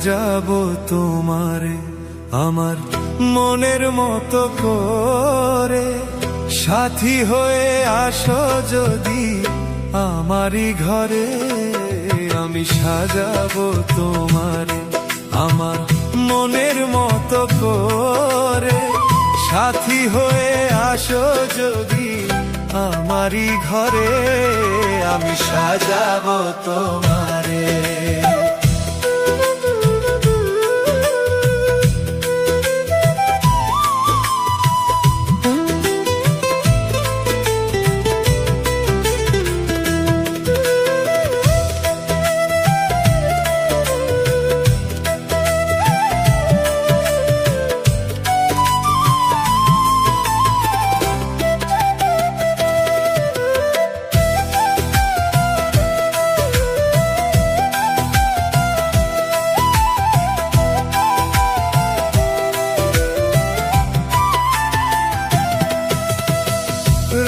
সাজাবো তোমারে আমার মনের মতো করে। সাথী হয়ে আসো যদি আমারই ঘরে, আমি সাজাবো তোমারে আমার মনের মতো করে। সাথী হয়ে আসো যদি আমারই ঘরে, আমি সাজাবো তোমারে।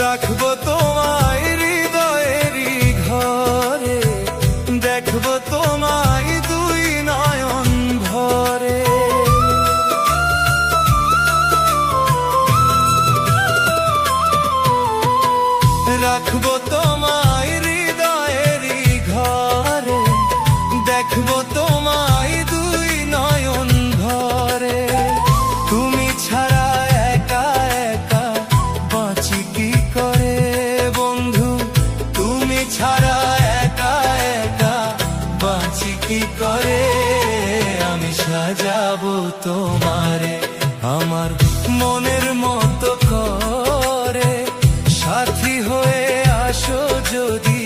রাখবো তোমায় হৃদয়েরই ঘরে, দেখবো তোমায় দুই নয়ন ভরে। রাখবো তোমায় হৃদয়েরই ঘরে, দেখবো তোমায় দুই নয়ন ভরে। তুমি ছাড়া একা একা বাঁচি কি করে বন্ধু, তুমি ছাড়া একা একা বাঁচি কি করে। আমি সাজাবো তোমারে আমার মনের মতো করে। সাথী হয়ে আসো যদি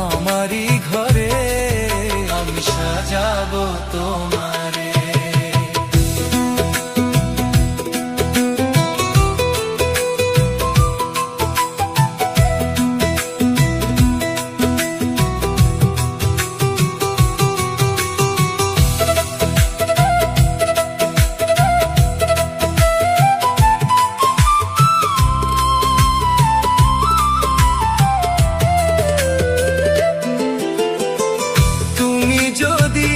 আমারই ঘরে, আমি সাজাবো তোমারে। যদি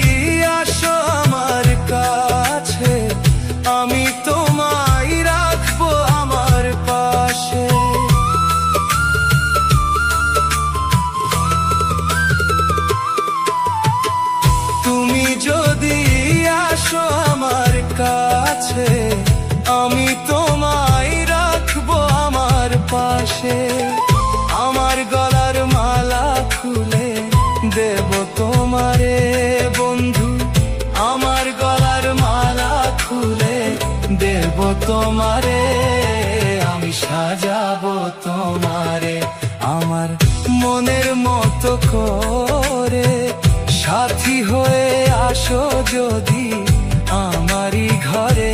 আসো আমার কাছে, আমি তোমায় রাখবো আমার পাশে। তুমি যদি আসো আমার কাছে, আমি তোমায় রাখবো আমার পাশে। আমার গলার মালা খুলে দেব তোমারে বন্ধু, আমার গলার মালা খুলে দেব তোমারে। আমি সাজাবো তোমারে আমার মনের মতো করে। সাথী হয়ে আসো যদি আমারই ঘরে,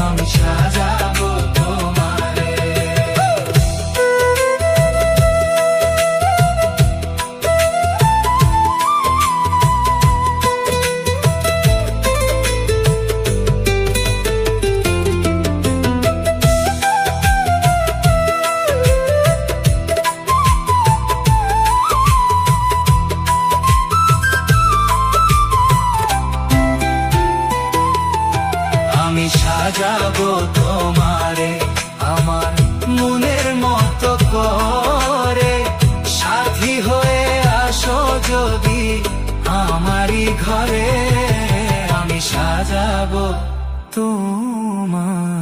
আমি সাজাবো তোমারে। আমি সাজাবো তোমারে আমার মনের মতো করে। সাথী হয়ে আসো যদি আমারই ঘরে, আমি সাজাবো তোমার।